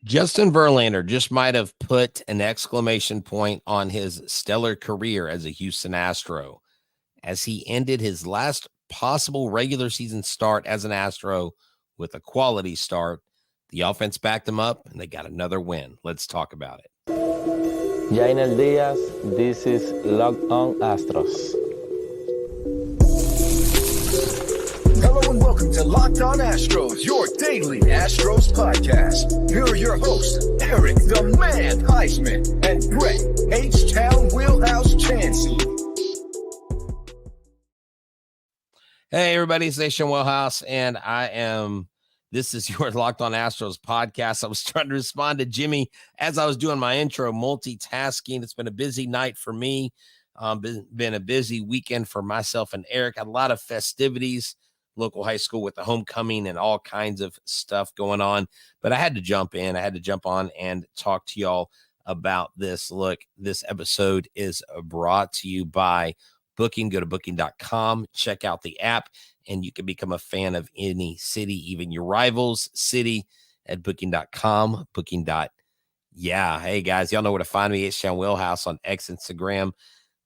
Justin Verlander just might have put an exclamation point on his stellar career as a Houston Astro as he ended his last possible regular season start as an Astro with a quality start. The offense backed him up, and they got another win. Let's talk about it. Jainel Diaz, this is Locked On Astros. Hello and welcome to Locked On Astros, your daily Astros podcast. Here are your hosts, Eric the Man Huysman and Brett Htown Wheelhouse Chancey. Hey, everybody, it's Htown Wheelhouse, and this is your Locked On Astros podcast. I was trying to respond to Jimmy as I was doing my intro, multitasking. It's been a busy night for me. Been a busy weekend for myself and Eric. Had a lot of festivities, local high school with the homecoming and all kinds of stuff going on. But I had to jump in. I had to jump on and talk to y'all about this. Look, this episode is brought to you by Booking. Go to booking.com, check out the app, and you can become a fan of any city, even your rival's city, at booking.com. Yeah. Hey, guys, y'all know where to find me. It's Htown Wheelhouse on X, Instagram,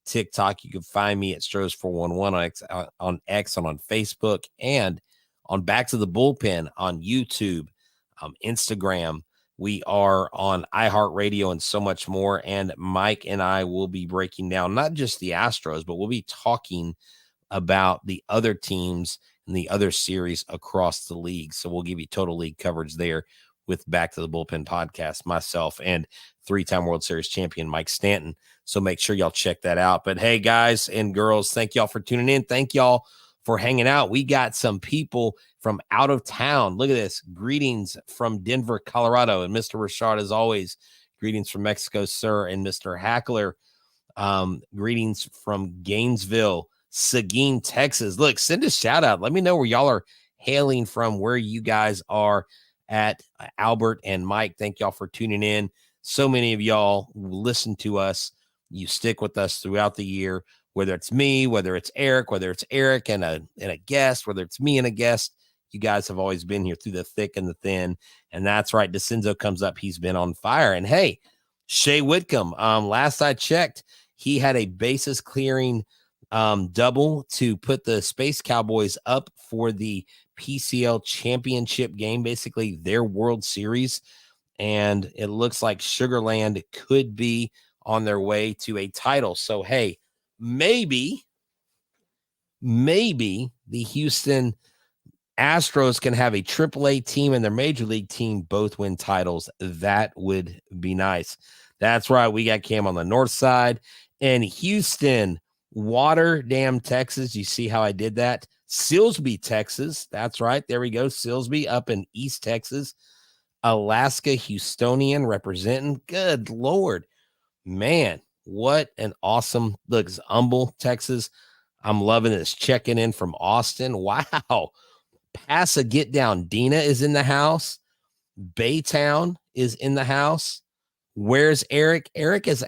TikTok. You can find me at Stros411 on X and on Facebook, and on Back to the Bullpen on YouTube, Instagram. We are on iHeartRadio and so much more. And Mike and I will be breaking down not just the Astros, but we'll be talking about the other teams and the other series across the league. So we'll give you total league coverage there with Back to the Bullpen podcast, myself and three-time World Series champion Mike Stanton. So make sure y'all check that out. But hey, guys and girls, thank y'all for tuning in. Thank y'all for hanging out. We got some people from out of town. Look at this. Greetings from Denver, Colorado. And Mr. Richard, as always, greetings from Mexico, sir. And Mr. Hackler, greetings from Gainesville, Seguin, Texas. Look, send a shout out. Let me know where y'all are hailing from, where you guys are at. Albert and Mike, thank y'all for tuning in. So many of y'all listen to us. You stick with us throughout the year, whether it's me, whether it's Eric and a guest, whether it's me and a guest. You guys have always been here through the thick and the thin. And that's right. DeCenzo comes up. He's been on fire. And hey, Shea Whitcomb, last I checked, he had a bases clearing double to put the Space Cowboys up for the PCL championship game, basically their World Series. And it looks like Sugarland could be on their way to a title. So, hey, maybe the Houston Astros can have a AAA team and their major league team both win titles. That would be nice. That's right. We got Cam on the north side and Houston, Waterdam, Texas. You see how I did that? Silsbee, Texas. That's right. There we go. Silsbee up in East Texas. Alaska Houstonian representing. Good Lord, man. What an awesome look. It's Humble, Texas. I'm loving this. Checking in from Austin. Wow. Pasadena is in the house. Baytown is in the house. Where's Eric? Eric was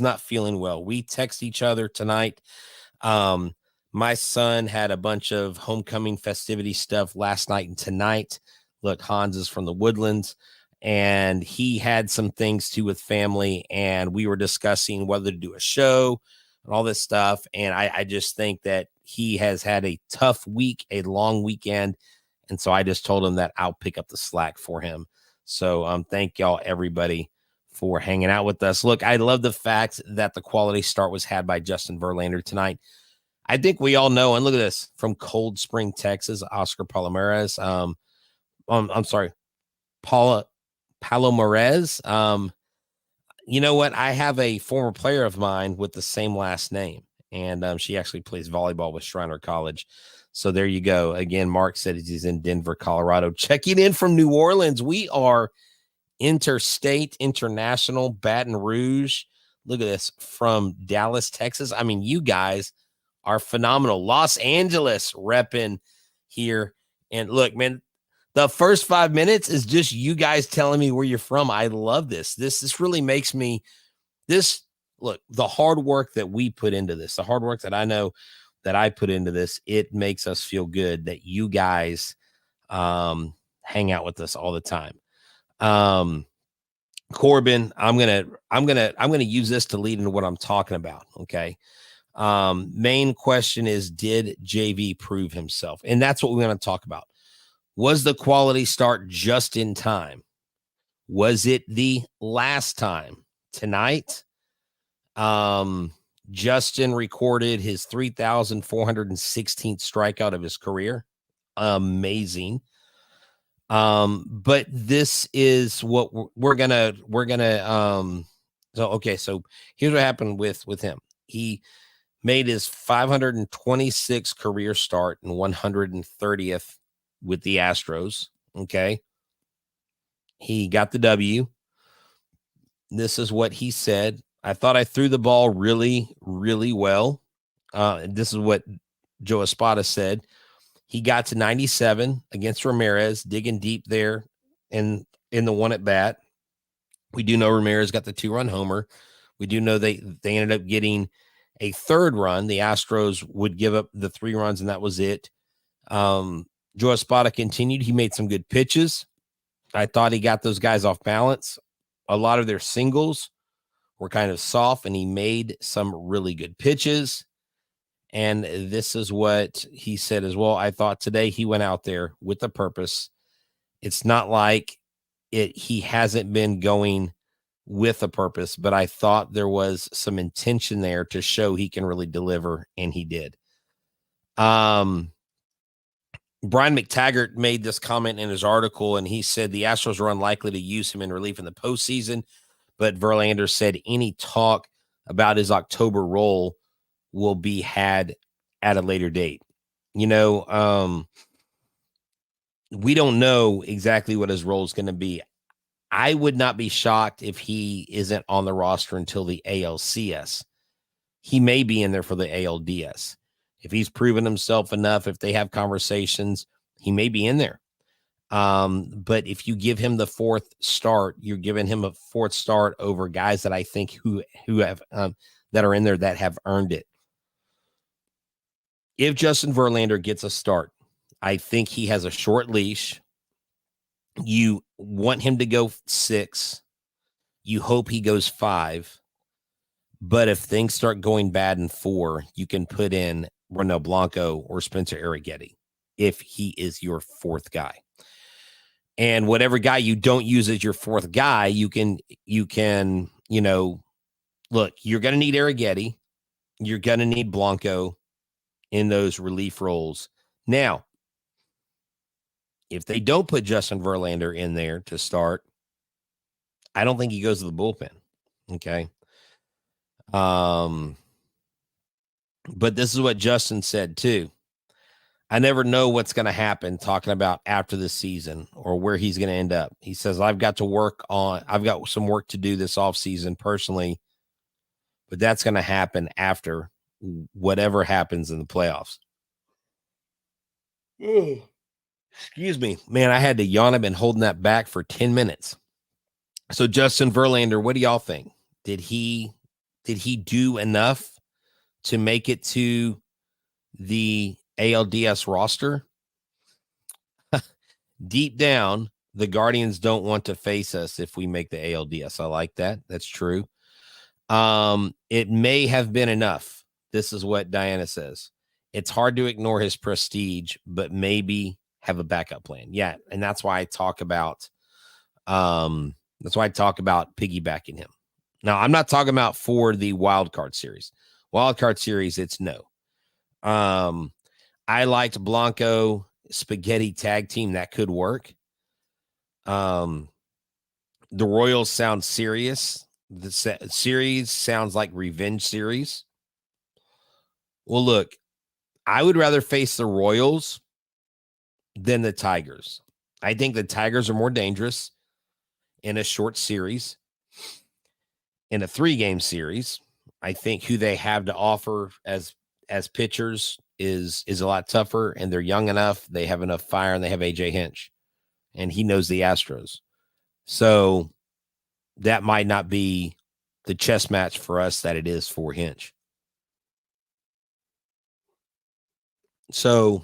not feeling well. We text each other tonight. My son had a bunch of homecoming festivity stuff last night and tonight. Look, Hans is from the Woodlands, and he had some things too with family, and we were discussing whether to do a show and all this stuff. And I just think that he has had a tough week, a long weekend. And so I just told him that I'll pick up the slack for him. So thank y'all, everybody, for hanging out with us. Look, I love the fact that the quality start was had by Justin Verlander tonight. I think we all know, and look at this, from Cold Spring, Texas, Oscar Palomares. Palomares. You know what? I have a former player of mine with the same last name, and she actually plays volleyball with Shriner College. So there you go. Again, Mark said he's in Denver, Colorado. Checking in from New Orleans. We are interstate, international, Baton Rouge. Look at this, from Dallas, Texas. I mean, you guys are phenomenal. Los Angeles repping here. And look, man, the first 5 minutes is just you guys telling me where you're from. I love this. This really makes me look, the hard work that we put into this, the hard work that I know that I put into this, it makes us feel good that you guys hang out with us all the time. Corbin, I'm gonna use this to lead into what I'm talking about. Okay. Main question is, did JV prove himself? And that's what we're going to talk about. Was the quality start just in time? Was it the last time? Tonight, Justin recorded his 3,416th strikeout of his career. Amazing. But this is what we're gonna so here's what happened with him. He made his 526 career start and 130th with the Astros. Okay. He got the W. This is what he said. I thought I threw the ball really, really well. This is what Joe Espada said. He got to 97 against Ramirez, digging deep there in the one at bat. We do know Ramirez got the 2-run homer. We do know they ended up getting a 3rd run. The Astros would give up the 3 runs, and that was it. Joe Espada continued. He made some good pitches. I thought he got those guys off balance. A lot of their singles were kind of soft, and he made some really good pitches. And this is what he said as well. I thought today he went out there with a purpose. It's not like he hasn't been going with a purpose, but I thought there was some intention there to show he can really deliver, and he did. Brian McTaggart made this comment in his article, and he said the Astros are unlikely to use him in relief in the postseason, but Verlander said any talk about his October role will be had at a later date. You know, we don't know exactly what his role is going to be. I would not be shocked if he isn't on the roster until the ALCS. He may be in there for the ALDS. If he's proven himself enough, if they have conversations, he may be in there. But if you give him the 4th start, you're giving him a 4th start over guys that I think who have that are in there that have earned it. If Justin Verlander gets a start, I think he has a short leash. You want him to go 6. You hope he goes 5. But if things start going bad in 4, you can put in Ronel Blanco or Spencer Arrighetti if he is your 4th guy. And whatever guy you don't use as your 4th guy, you can, look, you're going to need Arrighetti. You're going to need Blanco in those relief roles. Now, if they don't put Justin Verlander in there to start, I don't think he goes to the bullpen. Okay. But this is what Justin said too. I never know what's going to happen, talking about after the season or where he's going to end up. He says, I've got some work to do this offseason personally, but that's going to happen after whatever happens in the playoffs. Excuse me, man. I had to yawn. I've been holding that back for 10 minutes. So Justin Verlander, what do y'all think? Did he do enough to make it to the ALDS roster? Deep down, the Guardians don't want to face us if we make the ALDS. I like that. That's true. It may have been enough. This is what Diana says. It's hard to ignore his prestige, but maybe have a backup plan. Yeah, and that's why I talk about piggybacking him. Now, I'm not talking about for the wild card series. Wild card series, it's no. I liked Blanco spaghetti tag team. That could work. The Royals sound serious. The series sounds like revenge series. Well, look, I would rather face the Royals than the Tigers. I think the Tigers are more dangerous in a short series. In a 3-game series, I think who they have to offer as pitchers is a lot tougher, and they're young enough. They have enough fire, and they have AJ Hinch, and he knows the Astros. So that might not be the chess match for us that it is for Hinch. So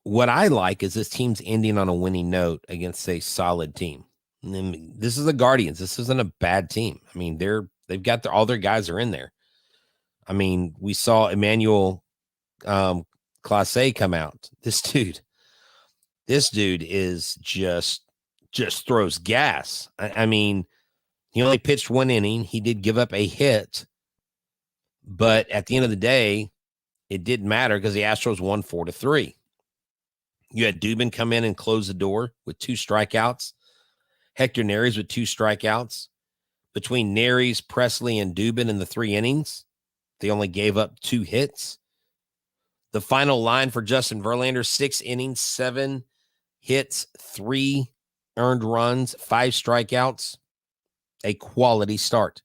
what I like is this team's ending on a winning note against a solid team. And then this is the Guardians. This isn't a bad team. I mean, they've got all their guys are in there. I mean, we saw Emmanuel Clase come out. This dude is just throws gas. I mean, he only pitched one inning. He did give up a hit, but at the end of the day, it didn't matter because the Astros won 4-3. You had Dubin come in and close the door with 2 strikeouts. Hector Neris with 2 strikeouts. Between Neris, Presley, and Dubin in the 3 innings, they only gave up 2 hits. The final line for Justin Verlander, 6 innings, 7 hits, 3 earned runs, 5 strikeouts. A quality start.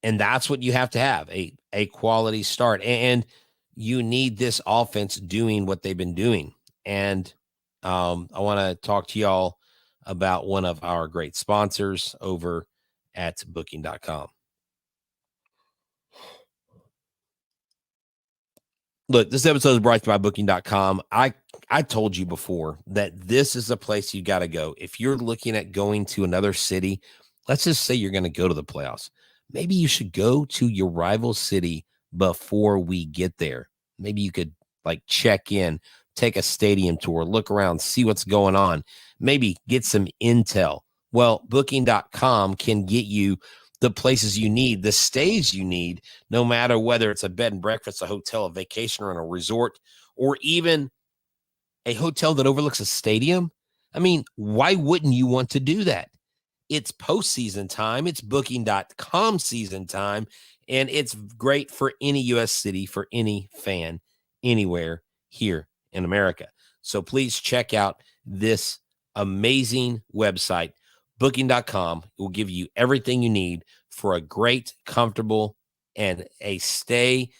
And that's what you have to have, a quality start. And you need this offense doing what they've been doing. And I want to talk to y'all about one of our great sponsors over at booking.com. Look, this episode is brought to you by booking.com. I told you before that this is a place you got to go. If you're looking at going to another city, let's just say you're going to go to the playoffs. Maybe you should go to your rival city before we get there. Maybe you could check in, take a stadium tour, look around, see what's going on, maybe get some intel. Well, booking.com can get you the places you need, the stays you need, no matter whether it's a bed and breakfast, a hotel, a vacation rental, a resort, or even a hotel that overlooks a stadium. I mean, why wouldn't you want to do that? It's postseason time. It's booking.com season time. And it's great for any U.S. city, for any fan, anywhere here in America. So please check out this amazing website, booking.com. It will give you everything you need for a great, comfortable, and a stay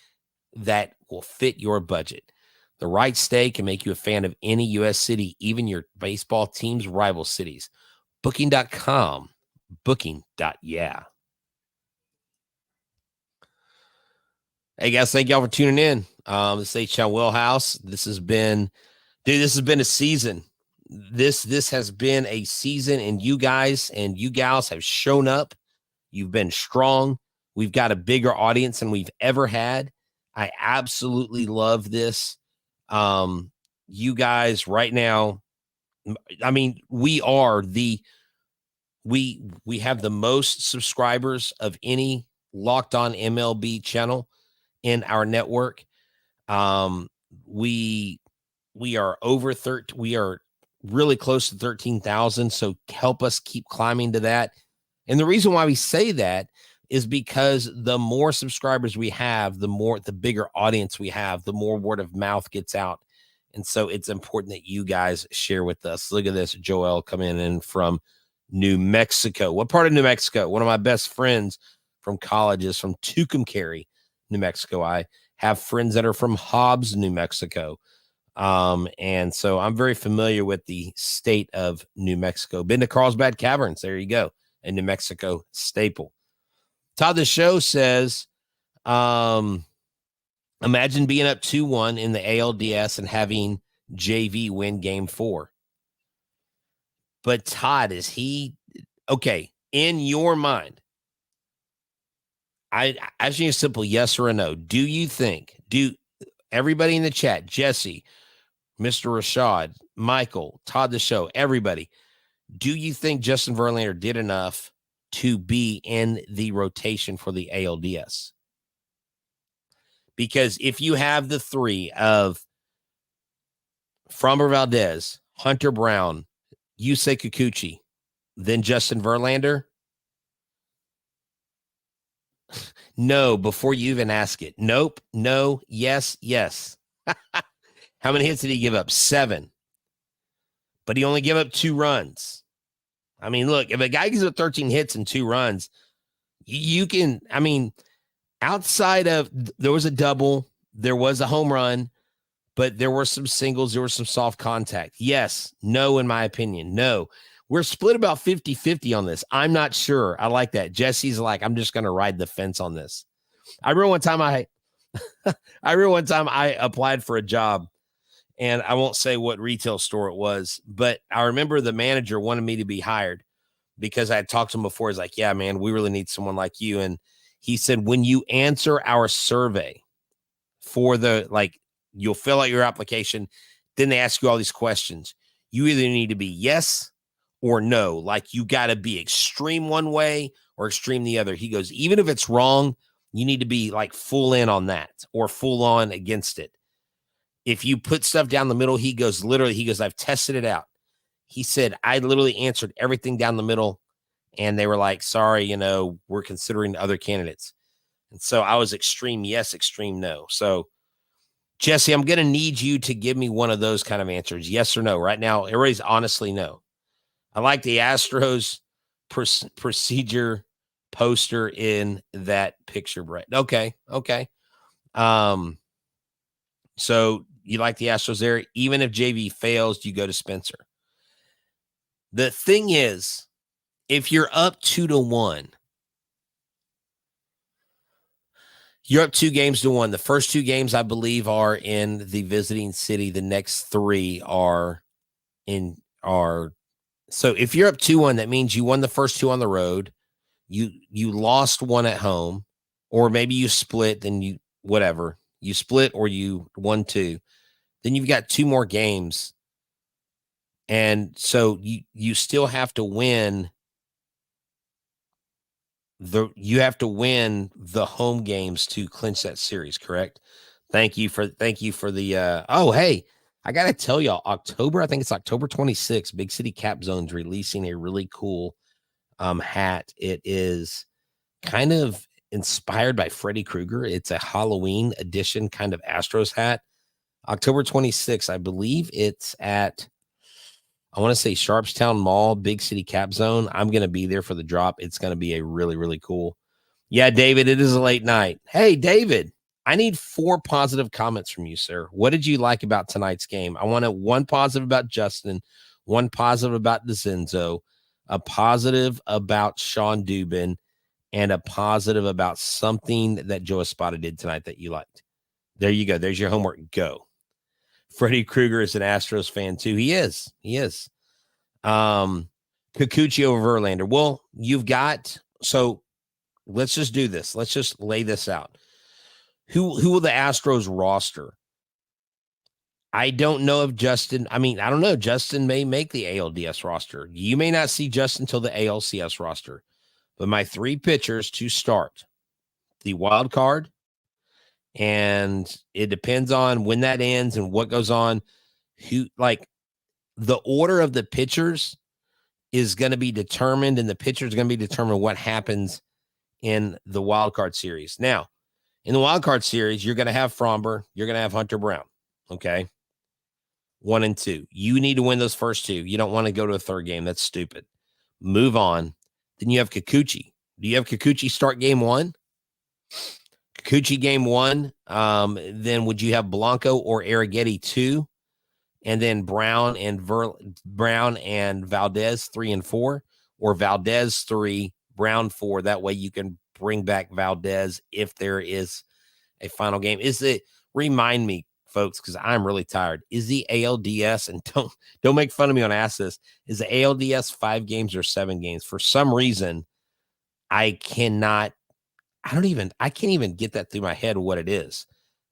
that will fit your budget. The right stay can make you a fan of any U.S. city, even your baseball team's rival cities. Booking.com. Booking.yeah. Hey guys, thank y'all for tuning in. This is Htown Wheelhouse. This has been a season. This has been a season, and you guys and you gals have shown up. You've been strong. We've got a bigger audience than we've ever had. I absolutely love this. You guys right now, I mean, we have the most subscribers of any Locked On MLB channel in our network. We are over 13. We are really close to 13,000. So help us keep climbing to that. And the reason why we say that is because the more subscribers we have, the bigger audience we have, the more word of mouth gets out. And so it's important that you guys share with us. Look at this. Joel coming in from New Mexico. What part of New Mexico? One of my best friends from college is from Tucumcari, New Mexico. I have friends that are from Hobbs, New Mexico. And so I'm very familiar with the state of New Mexico. Been to Carlsbad Caverns. There you go. A New Mexico staple. Todd the Show says, imagine being up 2-1 in the ALDS and having JV win game 4. But Todd, is he okay in your mind? I ask you a simple yes or a no. Do you think, everybody in the chat, Jesse, Mr. Rashad, Michael, Todd the Show, everybody, do you think Justin Verlander did enough to be in the rotation for the ALDS? Because if you have the 3 of Framber Valdez, Hunter Brown, Yusei Kikuchi, then Justin Verlander, no, before you even ask it. Nope, no, yes, yes. How many hits did he give up? 7. But he only gave up 2 runs. I mean, look, if a guy gives up 13 hits and 2 runs, you can, I mean, outside of, there was a double, there was a home run, but there were some singles, there was some soft contact. Yes, no, in my opinion, no. We're split about 50-50 on this. I'm not sure. I like that. Jesse's like, I'm just going to ride the fence on this. I remember one time I applied for a job, And I won't say what retail store it was, but I remember the manager wanted me to be hired because I had talked to him before. He's like, yeah, man, we really need someone like you. And he said, when you answer our survey for you'll fill out your application, then they ask you all these questions. You either need to be yes or no. Like, you got to be extreme one way or extreme the other. He goes, even if it's wrong, you need to be like full in on that or full on against it. If you put stuff down the middle, he goes, I've tested it out. He said, I literally answered everything down the middle, and they were like, sorry, we're considering other candidates. And so I was extreme yes, extreme no. So, Jesse, I'm going to need you to give me one of those kind of answers, yes or no. Right now, everybody's honestly no. I like the Astros procedure poster in that picture, Brett. Okay. So you like the Astros there. Even if JV fails, you go to Spencer. The thing is, if you're up 2-1, you're up 2-1. The first 2 games, I believe, are in the visiting city. The next 3 are. So if you're up 2-1, that means you won the first 2 on the road. You lost 1 at home, or maybe you split, then you split or you won 2. Then you've got 2 more games. And so you still have to win the home games to clinch that series, correct? Thank you for the hey, I got to tell y'all, I think it's October 26th, Big City Cap Zone's releasing a really cool hat. It is kind of inspired by Freddy Krueger. It's a Halloween edition kind of Astros hat. October 26th, I believe it's at, I want to say Sharpstown Mall, Big City Cap Zone. I'm going to be there for the drop. It's going to be a really, really cool. Yeah, David, it is a late night. Hey, David, I need 4 positive comments from you, sir. What did you like about tonight's game? I want 1 positive about Justin, 1 positive about DeCenzo, a positive about Sean Dubin, and a positive about something that Joe Espada did tonight that you liked. There you go. There's your homework. Go. Freddy Krueger is an Astros fan too. He is. Kikuchi over Verlander. Well, so let's just do this. Let's just lay this out. Who will the Astros roster? I don't know if Justin, I don't know. Justin may make the ALDS roster. You may not see Justin until the ALCS roster. But my 3 pitchers to start the wild card, and it depends on when that ends and what goes on. The order of the pitchers is going to be determined, and the pitchers are going to be determined what happens in the wild card series. Now, in the wild card series, you're going to have Fromber, you're going to have Hunter Brown. Okay. 1 and 2. You need to win those first 2. You don't want to go to a third game. That's stupid. Move on. Then you have Kikuchi. Do you have Kikuchi start game 1? Kikuchi game 1. Then would you have Blanco or Arrighetti 2? And then Brown and Valdez 3 and 4, or Valdez 3, Brown 4. That way you can bring back Valdez if there is a final game. Remind me, folks, because I'm really tired. Is the ALDS, and don't make fun of me when I ask this, is the ALDS 5 games or 7 games? For some reason, I can't even get that through my head what it is.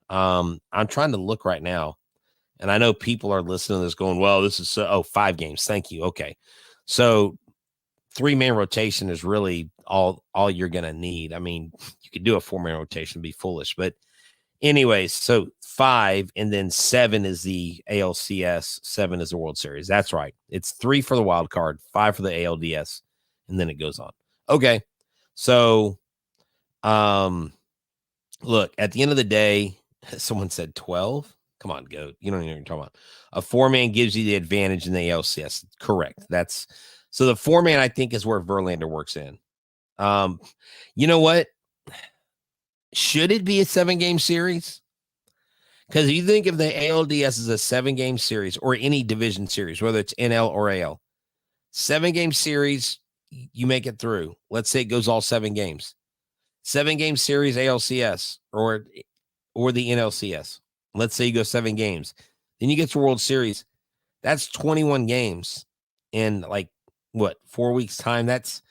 I'm trying to look right now, and I know people are listening to this going, well, this is 5 games. Thank you. Okay. So 3-man rotation is really all you're going to need. You could do a 4-man rotation, be foolish, but anyways, so 5 and then 7 is the ALCS, 7 is the World Series. That's right. It's 3 for the wild card, 5 for the ALDS, and then it goes on. Okay. So, look, at the end of the day, someone said 12. Come on, Goat. You don't even know what you're talking about. A 4-man gives you the advantage in the ALCS. Correct. So the 4-man, I think, is where Verlander works in. You know what? Should it be a 7-game series? Because if you think of the ALDS as a 7-game series or any division series, whether it's NL or AL, 7-game series, you make it through. Let's say it goes all 7 games. 7-game series ALCS or the NLCS. Let's say you go 7 games. Then you get to World Series. That's 21 games in 4 weeks time. That's,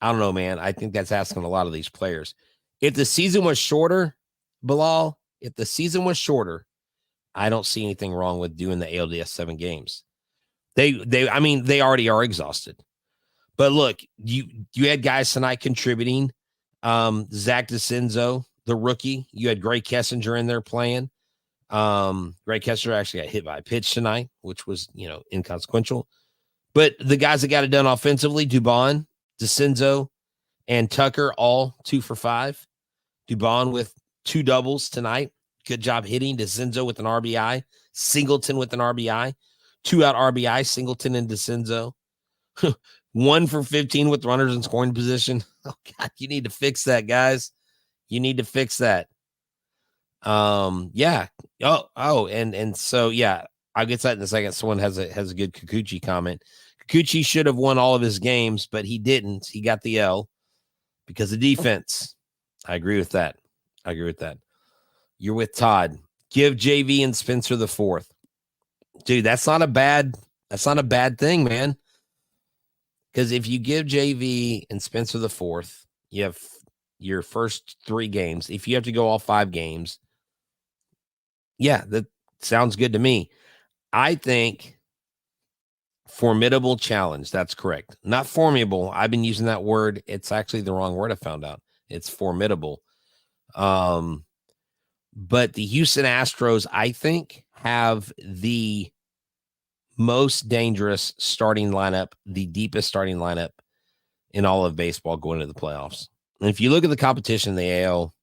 I don't know, man. I think that's asking a lot of these players. If the season was shorter, Bilal, if the season was shorter, I don't see anything wrong with doing the ALDS 7 games. They already are exhausted. But look, you had guys tonight contributing. Zach DeCenzo, the rookie. You had Gray Kessinger in there playing. Gray Kessinger actually got hit by a pitch tonight, which was, inconsequential. But the guys that got it done offensively, Dubon, DeCenzo, and Tucker, all 2 for 5. Dubon with 2 doubles tonight. Good job hitting. DeCenzo with an RBI. Singleton with an RBI. 2-out RBI, Singleton and DeCenzo. 1 for 15 with runners in scoring position. Oh, God, you need to fix that, guys. You need to fix that. Yeah. So, yeah, I'll get to that in a second. Someone has a good Kikuchi comment. Kikuchi should have won all of his games, but he didn't. He got the L because of defense. I agree with that. You're with Todd. Give JV and Spencer the 4th. Dude, that's not a bad thing, man. Because if you give JV and Spencer the 4th, you have your first 3 games. If you have to go all 5 games, yeah, that sounds good to me. I think formidable challenge. That's correct. Not formidable. I've been using that word. It's actually the wrong word I found out. It's formidable. But the Houston Astros, I think, have the most dangerous starting lineup, the deepest starting lineup in all of baseball going into the playoffs. And if you look at the competition in the AL,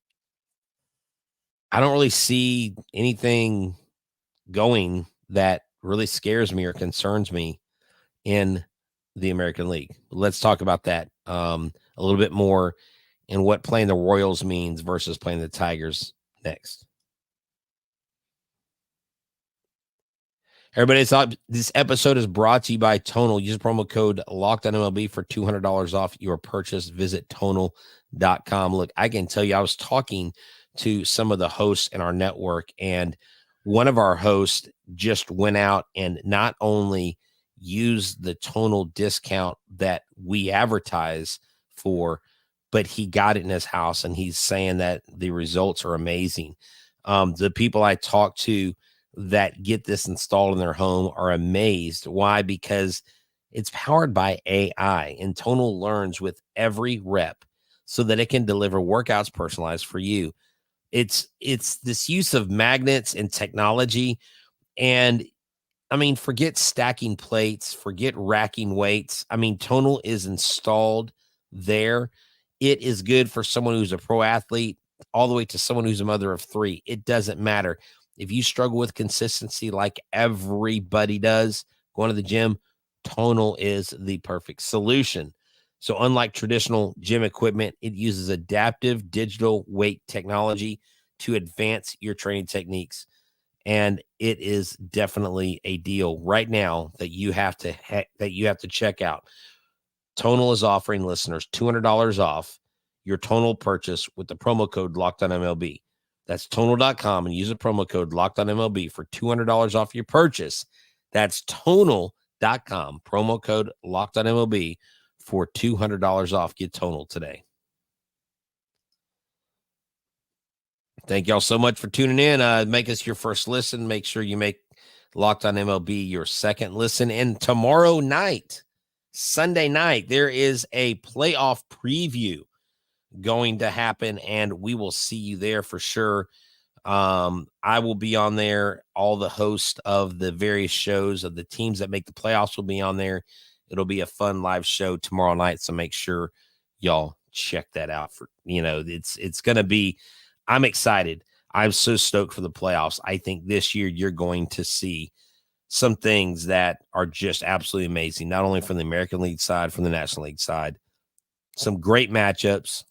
I don't really see anything going that really scares me or concerns me in the American League. Let's talk about that a little bit more and what playing the Royals means versus playing the Tigers next. Everybody, this episode is brought to you by Tonal. Use promo code LOCKEDONMLB for $200 off your purchase. Visit Tonal.com. Look, I can tell you, I was talking to some of the hosts in our network, and one of our hosts just went out and not only used the Tonal discount that we advertise for, but he got it in his house, and he's saying that the results are amazing. The people I talked to that get this installed in their home are amazed. Why? Because it's powered by AI, and Tonal learns with every rep so that it can deliver workouts personalized for you. It's this use of magnets and technology. And I mean, forget stacking plates, forget racking weights. I mean, Tonal is installed there. It is good for someone who's a pro athlete all the way to someone who's a mother of 3. It doesn't matter. If you struggle with consistency like everybody does going to the gym, Tonal is the perfect solution. So unlike traditional gym equipment, it uses adaptive digital weight technology to advance your training techniques. And it is definitely a deal right now that you have to check out. Tonal is offering listeners $200 off your Tonal purchase with the promo code LOCKEDONMLB. That's Tonal.com and use the promo code LOCKEDONMLB for $200 off your purchase. That's Tonal.com, promo code LOCKEDONMLB for $200 off. Get Tonal today. Thank y'all so much for tuning in. Make us your first listen. Make sure you make Locked On MLB your second listen. And tomorrow night, Sunday night, there is a playoff preview going to happen, and we will see you there for sure. I will be on there. All the hosts of the various shows of the teams that make the playoffs will be on there. It'll be a fun live show tomorrow night, so make sure y'all check that out. It's going to be, I'm excited. I'm so stoked for the playoffs. I think this year you're going to see some things that are just absolutely amazing, not only from the American League side, from the National League side. Some great matchups,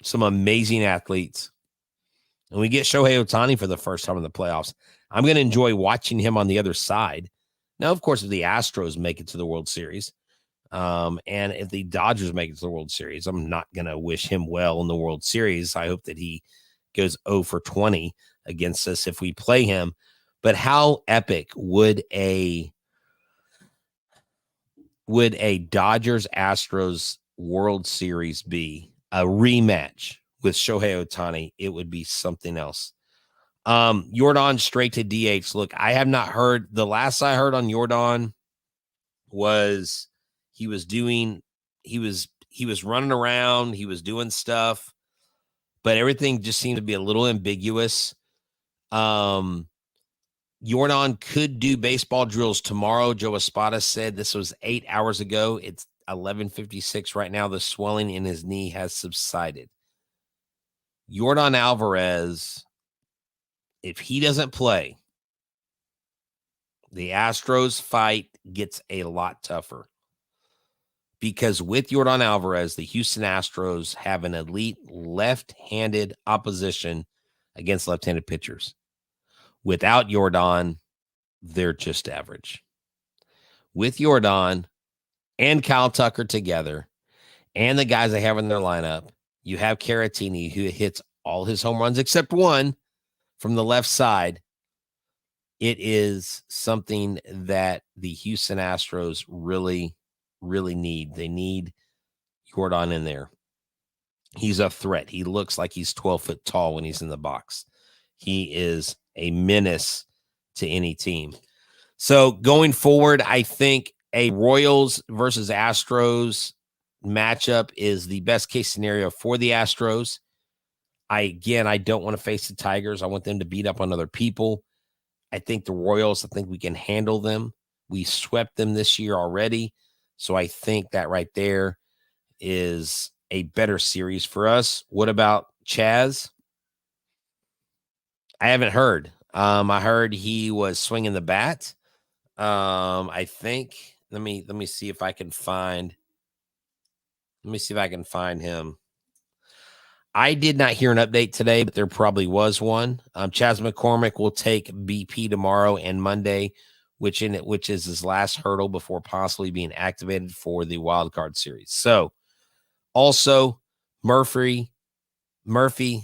some amazing athletes. And we get Shohei Ohtani for the first time in the playoffs. I'm going to enjoy watching him on the other side. Now, of course, if the Astros make it to the World Series, and if the Dodgers make it to the World Series, I'm not going to wish him well in the World Series. I hope that he goes 0 for 20 against us if we play him. But how epic would a Dodgers Astros World Series be? A rematch with Shohei Ohtani, it would be something else. Jordan straight to DH. Look, I have not heard. The last I heard on Jordan was he was running around, he was doing stuff, but everything just seemed to be a little ambiguous. Jordan could do baseball drills tomorrow. Joe Espada said this was 8 hours ago. It's 11:56 right now. The swelling in his knee has subsided. Yordan Alvarez, if he doesn't play, the Astros fight gets a lot tougher. Because with Yordan Alvarez, the Houston Astros have an elite left-handed opposition against left-handed pitchers. Without Yordan, they're just average. With Yordan and Kyle Tucker together and the guys they have in their lineup, you have Caratini, who hits all his home runs except one from the left side. It is something that the Houston Astros really need. They need Jordan in there. He's a threat. He looks like he's 12 foot tall when he's in the box. He is a menace to any team. So going forward, I think a Royals versus Astros matchup is the best case scenario for the Astros. I don't want to face the Tigers. I want them to beat up on other people. I think the Royals, we can handle them. We swept them this year already. So I think that right there is a better series for us. What about Chaz? I haven't heard. I heard he was swinging the bat. I think. Let me see if I can find. Let me see if I can find him. I did not hear an update today, but there probably was one. Chaz McCormick will take BP tomorrow and Monday, which is his last hurdle before possibly being activated for the wild card series. So, also Murphy,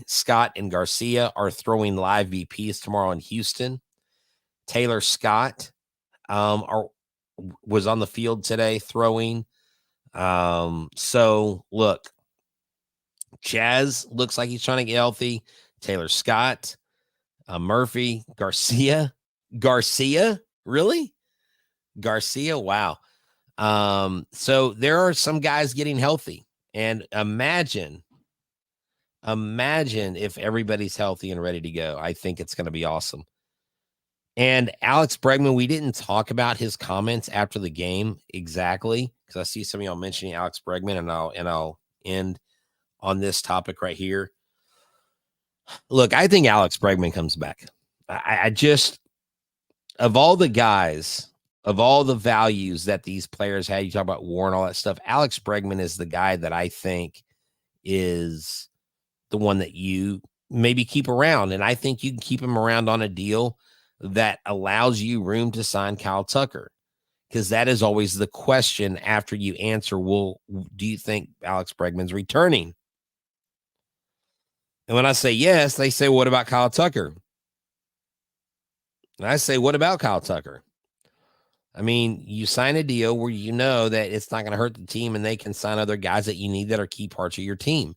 Scott, and Garcia are throwing live BPs tomorrow in Houston. Taylor Scott was on the field today throwing. So look, Chaz looks like he's trying to get healthy. Taylor Scott, Murphy, Garcia, really? Garcia, wow. So there are some guys getting healthy, and imagine if everybody's healthy and ready to go. I think it's going to be awesome. And Alex Bregman, we didn't talk about his comments after the game exactly, because I see some of y'all mentioning Alex Bregman, and I'll end on this topic right here. Look, I think Alex Bregman comes back. I just, of all the guys, of all the values that these players had, you talk about war and all that stuff, Alex Bregman is the guy that I think is the one that you maybe keep around. And I think you can keep him around on a deal that allows you room to sign Kyle Tucker, because that is always the question after you answer, well, do you think Alex Bregman's returning? And when I say yes, they say, what about Kyle Tucker? And I say, what about Kyle Tucker? I mean, you sign a deal where you know that it's not going to hurt the team, and they can sign other guys that you need that are key parts of your team.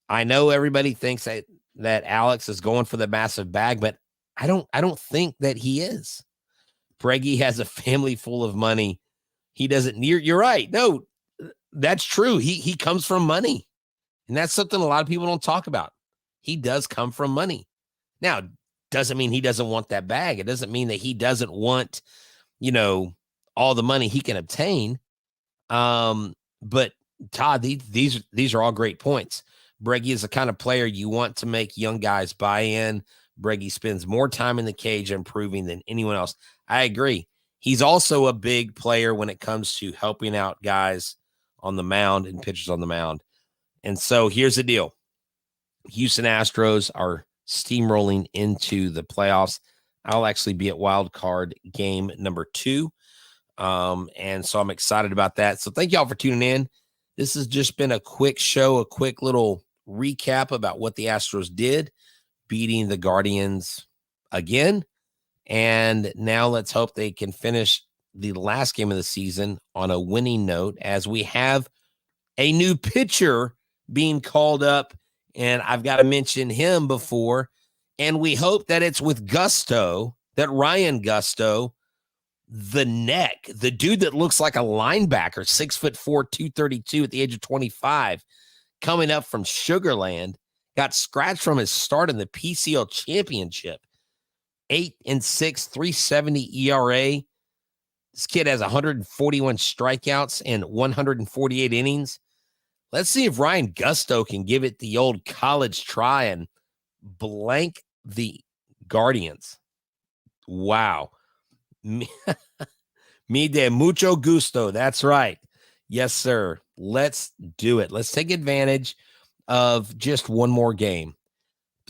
I know everybody thinks that Alex is going for the massive bag, but I don't think that he is. Breggy has a family full of money. He doesn't. You're right. No, that's true. He comes from money, and that's something a lot of people don't talk about. He does come from money. Now, doesn't mean he doesn't want that bag. It doesn't mean that he doesn't want, all the money he can obtain. But Todd, these are all great points. Breggy is the kind of player you want to make young guys buy in. Breggy spends more time in the cage improving than anyone else. I agree. He's also a big player when it comes to helping out guys on the mound and pitchers on the mound. And so here's the deal. Houston Astros are steamrolling into the playoffs. I'll actually be at wild card game number 2. And so I'm excited about that. So thank y'all for tuning in. This has just been a quick show, a quick little recap about what the Astros did, beating the Guardians again. And now let's hope they can finish the last game of the season on a winning note, as we have a new pitcher being called up. And I've got to mention him before. And we hope that it's with gusto, that Ryan Gusto, the neck, the dude that looks like a linebacker, 6'4", 232 at the age of 25, coming up from Sugarland, got scratched from his start in the PCL championship. 8-6, 370 ERA. This kid has 141 strikeouts and 148 innings. Let's see if Ryan Gusto can give it the old college try and blank the Guardians. Wow. Me de mucho gusto. That's right. Yes, sir. Let's do it. Let's take advantage of just one more game.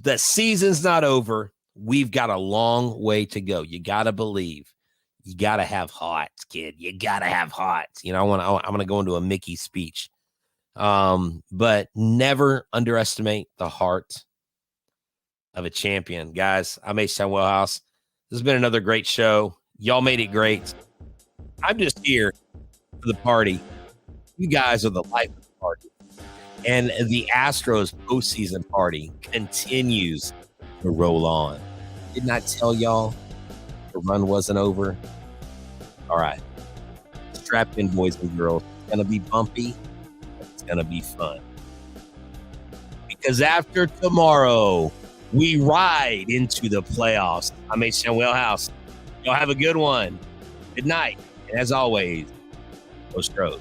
The season's not over. We've got a long way to go. You got to believe. You got to have heart, kid. You got to have heart. You know, I'm going to go into a Mickey speech. But never underestimate the heart of a champion. Guys, I'm Htown Wheelhouse. This has been another great show. Y'all made it great. I'm just here for the party. You guys are the life of the party. And the Astros postseason party continues to roll on. Didn't I tell y'all the run wasn't over? All right. Strap in, boys and girls. It's going to be bumpy. It's going to be fun. Because after tomorrow, we ride into the playoffs. I'm Htown Wheelhouse. Y'all have a good one. Good night. And as always, go Astros.